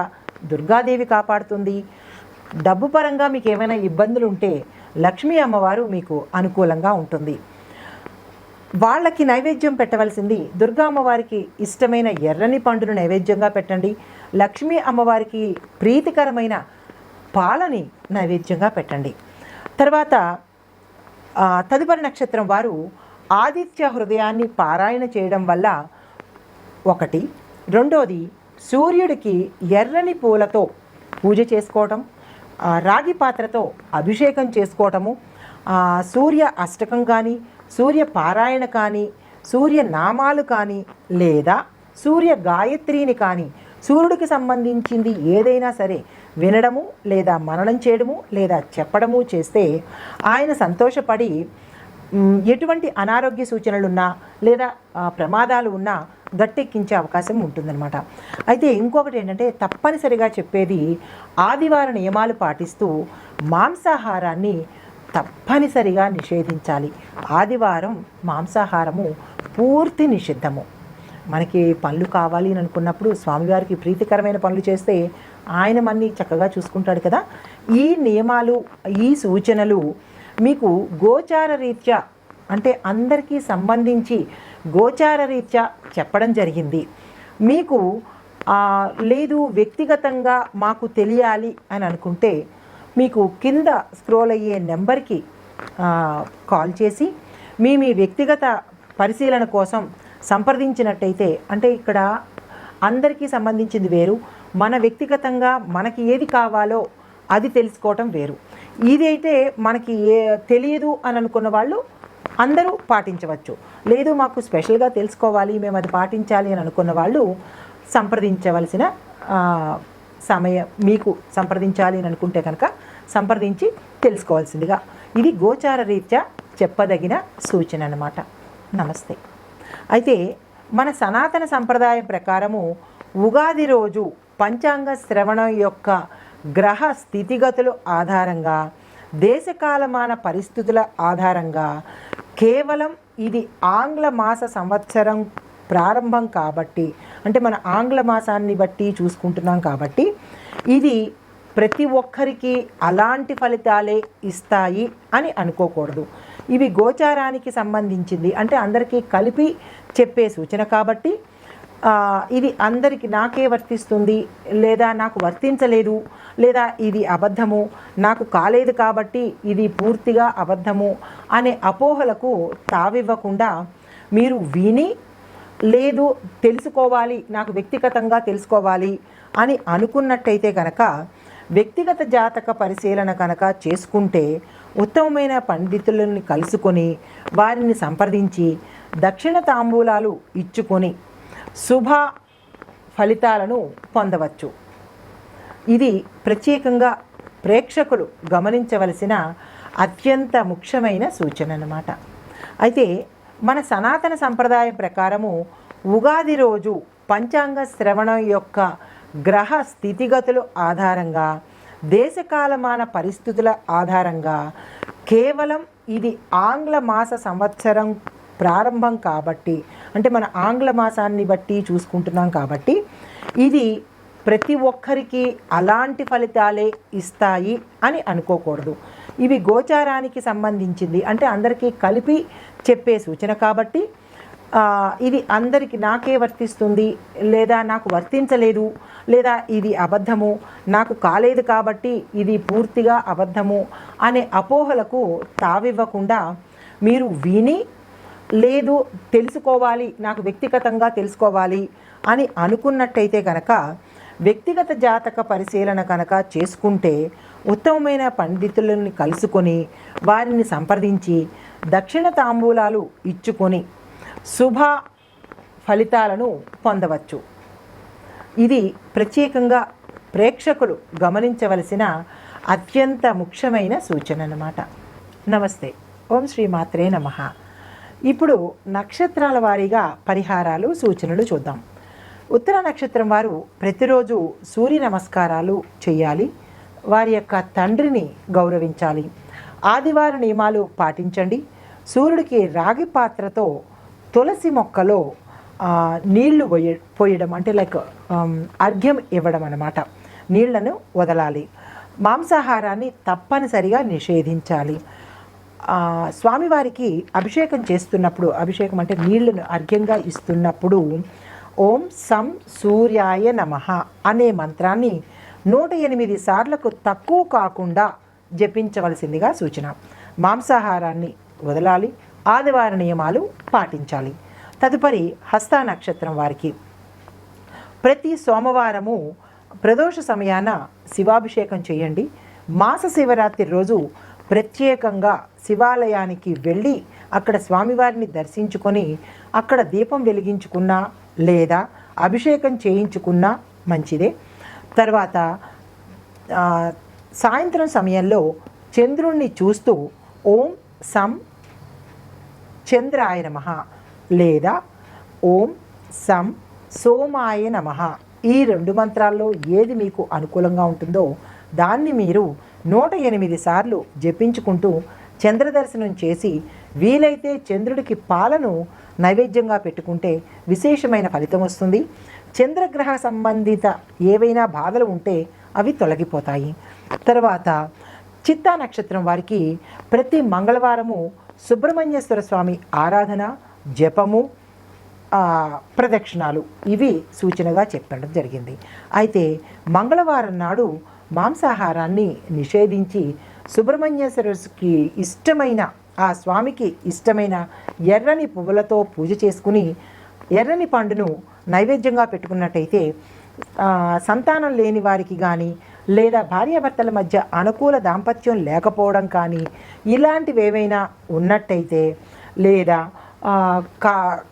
దుర్గాదేవి కాపాడుతుంది. డబ్బు పరంగా మీకు ఏమైనా ఇబ్బందులు ఉంటే లక్ష్మీ అమ్మవారు మీకు అనుకూలంగా ఉంటుంది. వాళ్ళకి నైవేద్యం పెట్టవలసింది దుర్గా అమ్మవారికి ఇష్టమైన ఎర్రని పండును నైవేద్యంగా పెట్టండి. లక్ష్మీ అమ్మవారికి ప్రీతికరమైన పాలని నైవేద్యంగా పెట్టండి. తర్వాత తదుపరి నక్షత్రం వారు ఆదిత్య హృదయాన్ని పారాయణ చేయడం వల్ల ఒకటి, రెండోది సూర్యుడికి ఎర్రని పూలతో పూజ చేసుకోవటం, రాగి పాత్రతో అభిషేకం చేసుకోవటము, సూర్య అష్టకం కానీ, సూర్య పారాయణ కానీ, సూర్య నామాలు కానీ లేదా సూర్య గాయత్రిని కానీ, సూర్యుడికి సంబంధించింది ఏదైనా సరే వినడము లేదా మననం చేయడము లేదా చెప్పడము చేస్తే ఆయన సంతోషపడి ఎటువంటి అనారోగ్య సూచనలున్నా లేదా ప్రమాదాలు ఉన్నా గట్టెక్కించే అవకాశం ఉంటుందన్నమాట. అయితే ఇంకొకటి ఏంటంటే తప్పనిసరిగా చెప్పేది ఆదివార నియమాలు పాటిస్తూ మాంసాహారాన్ని తప్పనిసరిగా నిషేధించాలి. ఆదివారం మాంసాహారము పూర్తి నిషిద్ధము. మనకి పనులు కావాలి అని అనుకున్నప్పుడు స్వామివారికి ప్రీతికరమైన పనులు చేస్తే ఆయన మన్ని చక్కగా చూసుకుంటాడు కదా. ఈ నియమాలు, ఈ సూచనలు మీకు గోచార రీత్యా అంటే అందరికీ సంబంధించి గోచార రీత్యా చెప్పడం జరిగింది. మీకు లేదు వ్యక్తిగతంగా మాకు తెలియాలి అని అనుకుంటే మీకు కింద స్క్రోల్ అయ్యే నెంబర్కి కాల్ చేసి మీ వ్యక్తిగత పరిశీలన కోసం సంప్రదించినట్టయితే, అంటే ఇక్కడ అందరికీ సంబంధించింది వేరు, మన వ్యక్తిగతంగా మనకి ఏది కావాలో అది తెలుసుకోవటం వేరు. ఇదైతే మనకి తెలియదు అని అనుకున్న వాళ్ళు అందరూ పాటించవచ్చు. లేదు మాకు స్పెషల్గా తెలుసుకోవాలి, మేము అది పాటించాలి అని అనుకున్న వాళ్ళు సంప్రదించవలసిన సమయం, మీకు సంప్రదించాలి అని అనుకుంటే కనుక సంప్రదించి తెలుసుకోవాల్సిందిగా ఇది గోచార రీత్యా చెప్పదగిన సూచన అన్నమాట. నమస్తే. అయితే మన సనాతన సంప్రదాయం ప్రకారము ఉగాది రోజు పంచాంగ శ్రవణం యొక్క గ్రహ స్థితిగతుల ఆధారంగా, దేశకాలమాన పరిస్థితుల ఆధారంగా, కేవలం ఇది ఆంగ్ల మాస సంవత్సరం ప్రారంభం కాబట్టి, అంటే మన ఆంగ్ల మాసాన్ని బట్టి చూసుకుంటున్నాం కాబట్టి ఇది ప్రతి ఒక్కరికి అలాంటి ఫలితాలే ఇస్తాయి అని అనుకోకూడదు. ఇవి గోచారానికి సంబంధించింది, అంటే అందరికీ కలిపి చెప్పే సూచన కాబట్టి ఇది అందరికీ నాకే వర్తిస్తుంది లేదా నాకు వర్తించలేదు లేదా ఇది అబద్ధము, నాకు కాలేదు కాబట్టి ఇది పూర్తిగా అబద్ధము అనే అపోహలకు తావివ్వకుండా మీరు విని, లేదు తెలుసుకోవాలి, నాకు వ్యక్తిగతంగా తెలుసుకోవాలి అని అనుకున్నట్టయితే కనుక వ్యక్తిగత జాతక పరిశీలన కనుక చేసుకుంటే ఉత్తమమైన పండితులని కలుసుకొని వారిని సంప్రదించి దక్షిణ తాంబూలాలు ఇచ్చుకొని శుభ ఫలితాలను పొందవచ్చు. ఇది ప్రత్యేకంగా ప్రేక్షకులు గమనించవలసిన అత్యంత ముఖ్యమైన సూచన అన్నమాట. అయితే మన సనాతన సంప్రదాయం ప్రకారము ఉగాది రోజు పంచాంగ శ్రవణం యొక్క గ్రహ స్థితిగతుల ఆధారంగా, దేశకాలమాన పరిస్థితుల ఆధారంగా, కేవలం ఇది ఆంగ్ల మాస సంవత్సరం ప్రారంభం కాబట్టి, అంటే మన ఆంగ్ల మాసాన్ని బట్టి చూసుకుంటున్నాం కాబట్టి ఇది ప్రతి ఒక్కరికి అలాంటి ఫలితాలే ఇస్తాయి అని అనుకోకూడదు. ఇవి గోచారానికి సంబంధించింది, అంటే అందరికీ కలిపి చెప్పే సూచన కాబట్టి ఇది అందరికీ నాకే వర్తిస్తుంది లేదా నాకు వర్తించలేదు లేదా ఇది అబద్ధము, నాకు కాలేదు కాబట్టి ఇది పూర్తిగా అబద్ధము అనే అపోహలకు తావివ్వకుండా మీరు విని, లేదు తెలుసుకోవాలి, నాకు వ్యక్తిగతంగా తెలుసుకోవాలి అని అనుకున్నట్టయితే కనుక వ్యక్తిగత జాతక పరిశీలన కనుక చేసుకుంటే ఉత్తమమైన పండితులని కలుసుకొని వారిని సంప్రదించి దక్షిణ తాంబూలాలు ఇచ్చుకొని శుభ ఫలితాలను పొందవచ్చు. ఇది ప్రత్యేకంగా ప్రేక్షకులు గమనించవలసిన అత్యంత ముఖ్యమైన సూచన అన్నమాట. నమస్తే. ఓం శ్రీ మాత్రే నమః. ఇప్పుడు నక్షత్రాల వారీగా పరిహారాలు, సూచనలు చూద్దాం. ఉత్తర నక్షత్రం వారు ప్రతిరోజు సూర్య నమస్కారాలు చేయాలి. వారి యొక్క తండ్రిని గౌరవించాలి. ఆదివారం నియమాలు పాటించండి. సూర్యుడికి రాగి పాత్రతో తులసి మొక్కలో నీళ్లు పోయడం అంటే లైక్ అర్ఘ్యం ఇవ్వడం అన్నమాట. నీళ్లను వదలాలి. మాంసాహారాన్ని తప్పనిసరిగా నిషేధించాలి. స్వామివారికి అభిషేకం చేస్తున్నప్పుడు, అభిషేకం అంటే నీళ్లను అర్ఘ్యంగా ఇస్తున్నప్పుడు ఓం సం సూర్యాయ నమః అనే మంత్రాన్ని 108 సార్లకు తక్కువ కాకుండా జపించవలసిందిగా సూచన. మాంసాహారాన్ని వదలాలి. ఆదివార నియమాలు పాటించాలి. తదుపరి హస్త నక్షత్రం వారికి ప్రతి సోమవారము ప్రదోష సమయాన శివాభిషేకం చేయండి. మాస శివరాత్రి రోజు ప్రత్యేకంగా శివాలయానికి వెళ్ళి అక్కడ స్వామివారిని దర్శించుకొని అక్కడ దీపం వెలిగించుకున్నా లేదా అభిషేకం చేయించుకున్నా మంచిదే. తర్వాత సాయంత్రం సమయంలో చంద్రుణ్ణి చూస్తూ ఓం సం చంద్రాయ నమః లేదా ఓం సం సోమాయ నమః ఈ 2 మంత్రాల్లో ఏది మీకు అనుకూలంగా ఉంటుందో దాన్ని మీరు 108 సార్లు జపించుకుంటూ చంద్రదర్శనం చేసి వీలైతే చంద్రుడికి పాలను నైవేద్యంగా పెట్టుకుంటే విశేషమైన ఫలితం వస్తుంది. చంద్రగ్రహ సంబంధిత ఏవైనా బాధలు ఉంటే అవి తొలగిపోతాయి. తర్వాత చిత్తా నక్షత్రం వారికి ప్రతి మంగళవారము సుబ్రహ్మణ్యేశ్వర స్వామి ఆరాధన, జపము, ప్రదక్షిణాలు ఇవి సూచనగా చెప్పడం జరిగింది. అయితే మంగళవారం నాడు మాంసాహారాన్ని నిషేధించి సుబ్రహ్మణ్యేశ్వరుడికి ఇష్టమైన ఆ స్వామికి ఇష్టమైన ఎర్రని పువ్వులతో పూజ చేసుకుని ఎర్రని పండును నైవేద్యంగా పెట్టుకున్నట్టయితే సంతానం లేని వారికి కానీ లేదా భార్యాభర్తల మధ్య అనుకూల దాంపత్యం లేకపోవడం కానీ ఇలాంటివి ఏవైనా ఉన్నట్టయితే లేదా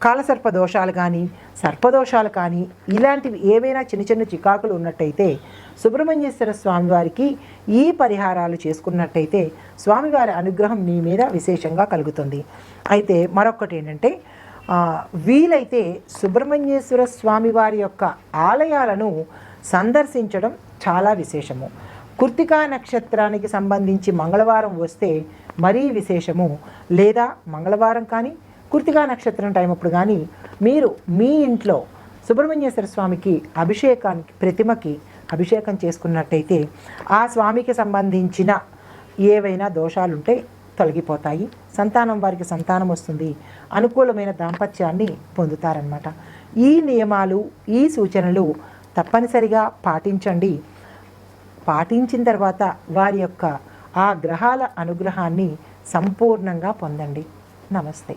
కాలసర్ప దోషాలు కానీ సర్పదోషాలు కానీ ఇలాంటివి ఏవైనా చిన్న చిన్న చికాకులు ఉన్నట్టయితే సుబ్రహ్మణ్యేశ్వర స్వామివారికి ఈ పరిహారాలు చేసుకున్నట్టయితే స్వామివారి అనుగ్రహం మీ మీద విశేషంగా కలుగుతుంది. అయితే మరొకటి ఏంటంటే వీలైతే సుబ్రహ్మణ్యేశ్వర స్వామివారి యొక్క ఆలయాలను సందర్శించడం చాలా విశేషము. కృత్తికా నక్షత్రానికి సంబంధించి మంగళవారం వస్తే మరీ విశేషము. లేదా మంగళవారం కానీ కృత్తికా నక్షత్రం టైం అప్పుడు కానీ మీరు మీ ఇంట్లో సుబ్రహ్మణ్యేశ్వర స్వామికి అభిషేకానికి ప్రతిమకి అభిషేకం చేసుకున్నట్టయితే ఆ స్వామికి సంబంధించిన ఏవైనా దోషాలుంటే తొలగిపోతాయి. సంతానం వారికి సంతానం వస్తుంది. అనుకూలమైన దాంపత్యాన్ని పొందుతారనమాట. ఈ నియమాలు, ఈ సూచనలు తప్పనిసరిగా పాటించండి. పాటించిన తర్వాత వారి యొక్క ఆ గ్రహాల అనుగ్రహాన్ని సంపూర్ణంగా పొందండి. నమస్తే.